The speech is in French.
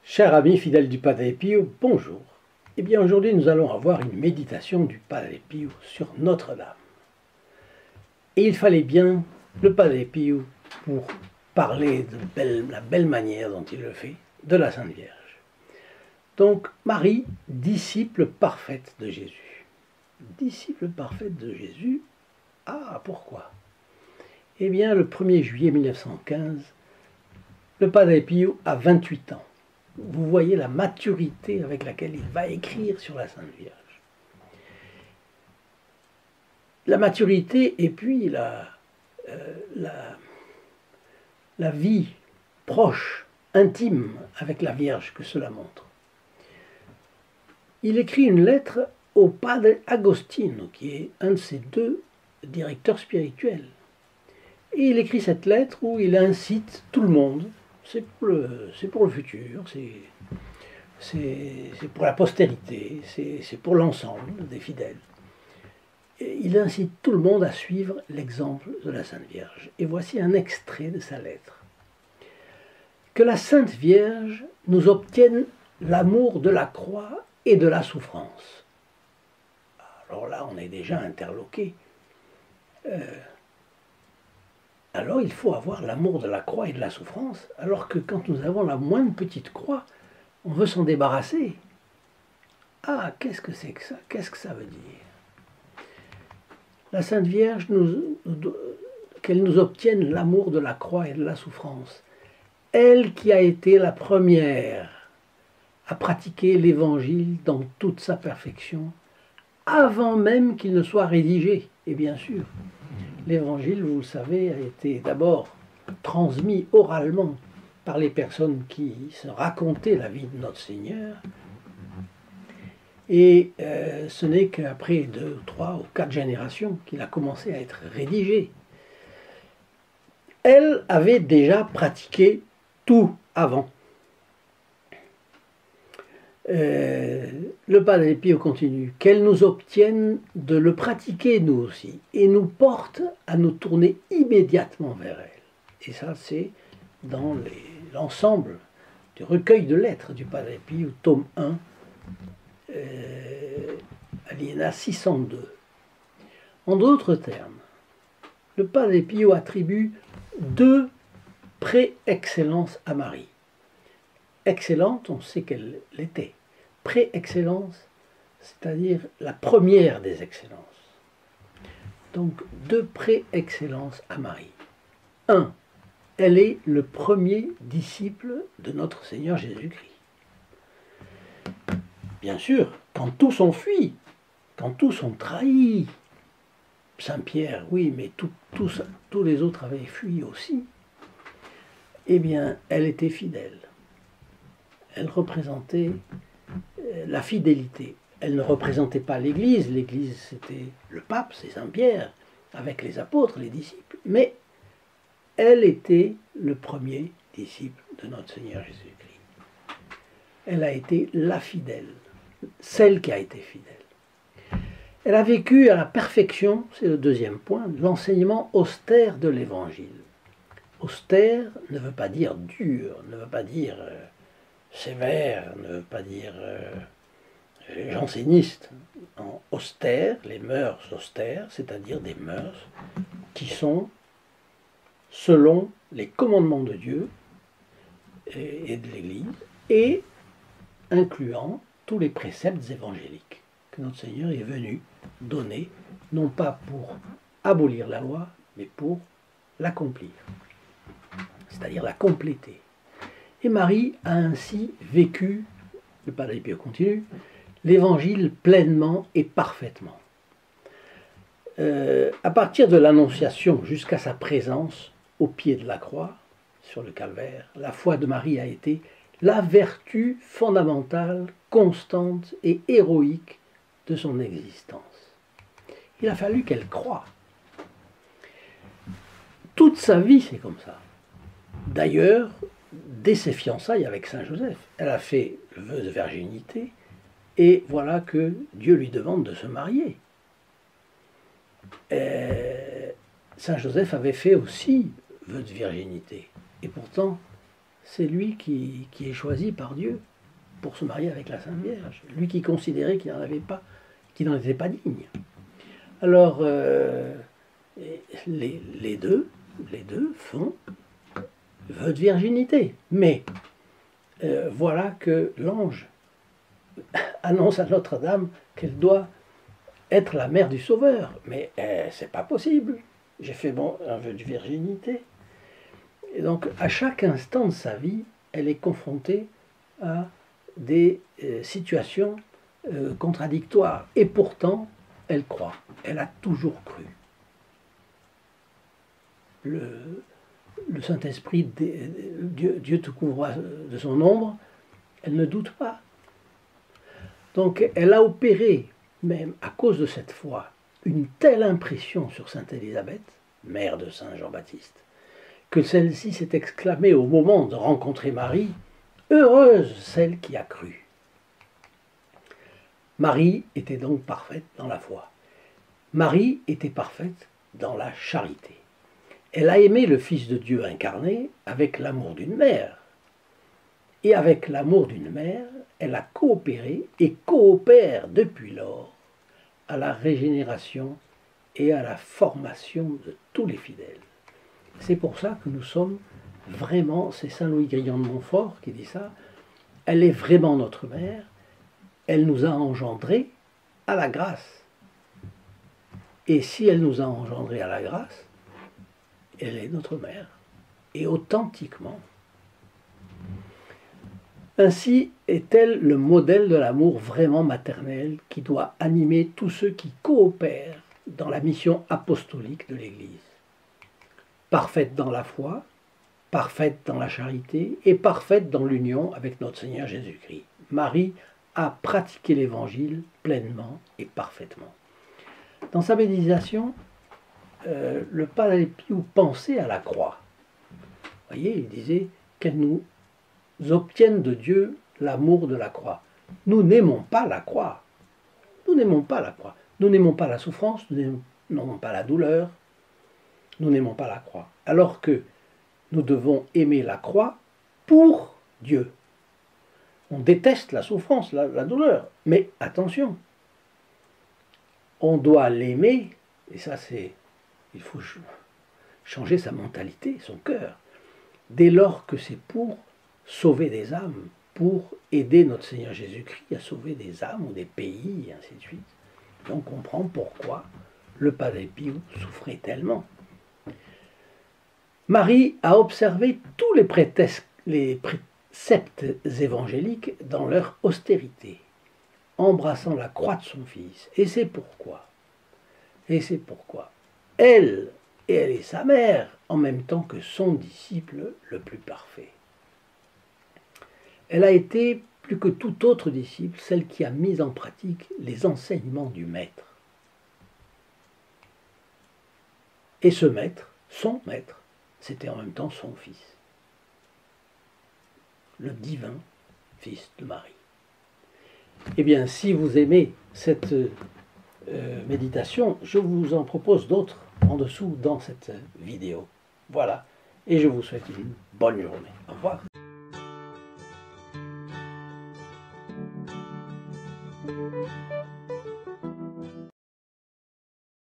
Chers amis fidèles du Padre Pio, bonjour. Eh bien aujourd'hui nous allons avoir une méditation du Padre Pio sur Notre-Dame. Et il fallait bien le Padre Pio pour parler de la belle manière dont il le fait de la Sainte Vierge. Donc Marie, disciple parfaite de Jésus. Disciple parfaite de Jésus, pourquoi? Eh bien le 1er juillet 1915, le Padre Pio a 28 ans. Vous voyez la maturité avec laquelle il va écrire sur la Sainte Vierge. La maturité et puis la vie proche, intime avec la Vierge que cela montre. Il écrit une lettre au Padre Agostino, qui est un de ses deux directeurs spirituels. Et il écrit cette lettre où il incite tout le monde. C'est pour le futur, c'est pour la postérité, c'est pour l'ensemble des fidèles. Et il incite tout le monde à suivre l'exemple de la Sainte Vierge. Et voici un extrait de sa lettre. Que la Sainte Vierge nous obtienne l'amour de la croix et de la souffrance. Alors là, on est déjà interloqué. Alors il faut avoir l'amour de la croix et de la souffrance, alors que quand nous avons la moindre petite croix, on veut s'en débarrasser. Qu'est-ce que c'est que ça? Qu'est-ce que ça veut dire? La Sainte Vierge, qu'elle nous obtienne l'amour de la croix et de la souffrance. Elle qui a été la première à pratiquer l'Évangile dans toute sa perfection, avant même qu'il ne soit rédigé, et bien sûr. L'Évangile, vous le savez, a été d'abord transmis oralement par les personnes qui se racontaient la vie de notre Seigneur. Et ce n'est qu'après 2, 3 ou 4 générations qu'il a commencé à être rédigé. Elle avait déjà pratiqué tout avant. Le Padre Pio continue, qu'elle nous obtienne de le pratiquer nous aussi, et nous porte à nous tourner immédiatement vers elle. Et ça, c'est dans l'ensemble du recueil de lettres du Padre Pio, tome 1, alinéa 602. En d'autres termes, le Padre Pio attribue 2 pré-excellences à Marie. Excellente, on sait qu'elle l'était. Pré-excellence, c'est-à-dire la première des excellences. Donc, 2 pré-excellences à Marie. 1. Elle est le premier disciple de notre Seigneur Jésus-Christ. Bien sûr, quand tous ont fui, quand tous ont trahi, Saint-Pierre, oui, mais tous les autres avaient fui aussi, eh bien, elle était fidèle. Elle représentait la fidélité. Elle ne représentait pas l'Église. L'Église, c'était le pape, c'est Saint-Pierre, avec les apôtres, les disciples. Mais elle était le premier disciple de notre Seigneur Jésus-Christ. Elle a été la fidèle, celle qui a été fidèle. Elle a vécu à la perfection, c'est le deuxième point, l'enseignement austère de l'Évangile. Austère ne veut pas dire dur, ne veut pas dire sévère, ne veut pas dire janséniste. En austère, les mœurs austères, c'est-à-dire des mœurs qui sont selon les commandements de Dieu et de l'Église, et incluant tous les préceptes évangéliques que notre Seigneur est venu donner, non pas pour abolir la loi, mais pour l'accomplir, c'est-à-dire la compléter. Et Marie a ainsi vécu, le Padre Pio continue, l'Évangile pleinement et parfaitement. À partir de l'Annonciation jusqu'à sa présence au pied de la croix, sur le calvaire, la foi de Marie a été la vertu fondamentale, constante et héroïque de son existence. Il a fallu qu'elle croie. Toute sa vie, c'est comme ça. D'ailleurs, dès ses fiançailles avec Saint Joseph, elle a fait le vœu de virginité, et voilà que Dieu lui demande de se marier. Saint Joseph avait fait aussi vœu de virginité, et pourtant c'est lui qui est choisi par Dieu pour se marier avec la Sainte Vierge. Lui qui considérait qu'il n'en avait pas, qu'il n'en était pas digne. Alors, les deux font vœu de virginité. Mais voilà que l'ange annonce à Notre-Dame qu'elle doit être la mère du Sauveur. Mais c'est pas possible. J'ai fait un vœu de virginité. Et donc, à chaque instant de sa vie, elle est confrontée à des situations contradictoires. Et pourtant, elle croit. Elle a toujours cru. Le Saint-Esprit, Dieu te couvre de son ombre, elle ne doute pas. Donc, elle a opéré, même à cause de cette foi, une telle impression sur Sainte Élisabeth, mère de Saint Jean-Baptiste, que celle-ci s'est exclamée au moment de rencontrer Marie, « Heureuse celle qui a cru ». Marie était donc parfaite dans la foi. Marie était parfaite dans la charité. Elle a aimé le Fils de Dieu incarné avec l'amour d'une mère. Et avec l'amour d'une mère, elle a coopéré et coopère depuis lors à la régénération et à la formation de tous les fidèles. C'est pour ça que nous sommes vraiment, c'est Saint Louis Grillon de Montfort qui dit ça, elle est vraiment notre mère, elle nous a engendrés à la grâce. Et si elle nous a engendrés à la grâce, elle est notre mère, et authentiquement. Ainsi est-elle le modèle de l'amour vraiment maternel qui doit animer tous ceux qui coopèrent dans la mission apostolique de l'Église. Parfaite dans la foi, parfaite dans la charité et parfaite dans l'union avec notre Seigneur Jésus-Christ. Marie a pratiqué l'Évangile pleinement et parfaitement. Dans sa méditation, le Padre Pio pensait à la croix. Vous voyez, il disait qu'elle nous obtienne de Dieu l'amour de la croix. Nous n'aimons pas la croix. Nous n'aimons pas la croix. Nous n'aimons pas la souffrance, nous n'aimons pas la douleur, nous n'aimons pas la croix. Alors que nous devons aimer la croix pour Dieu. On déteste la souffrance, la douleur. Mais attention, on doit l'aimer, et ça c'est, il faut changer sa mentalité, son cœur, dès lors que c'est pour sauver des âmes, pour aider notre Seigneur Jésus-Christ à sauver des âmes ou des pays, et ainsi de suite. Et on comprend pourquoi le Padre Pio souffrait tellement. Marie a observé tous les préceptes évangéliques dans leur austérité, embrassant la croix de son Fils. Et c'est pourquoi elle est sa mère, en même temps que son disciple le plus parfait. Elle a été, plus que tout autre disciple, celle qui a mis en pratique les enseignements du Maître. Et ce Maître, son Maître, c'était en même temps son Fils, le divin Fils de Marie. Eh bien, si vous aimez cette méditation, je vous en propose d'autres en dessous dans cette vidéo. Voilà, et je vous souhaite une bonne journée. Au revoir.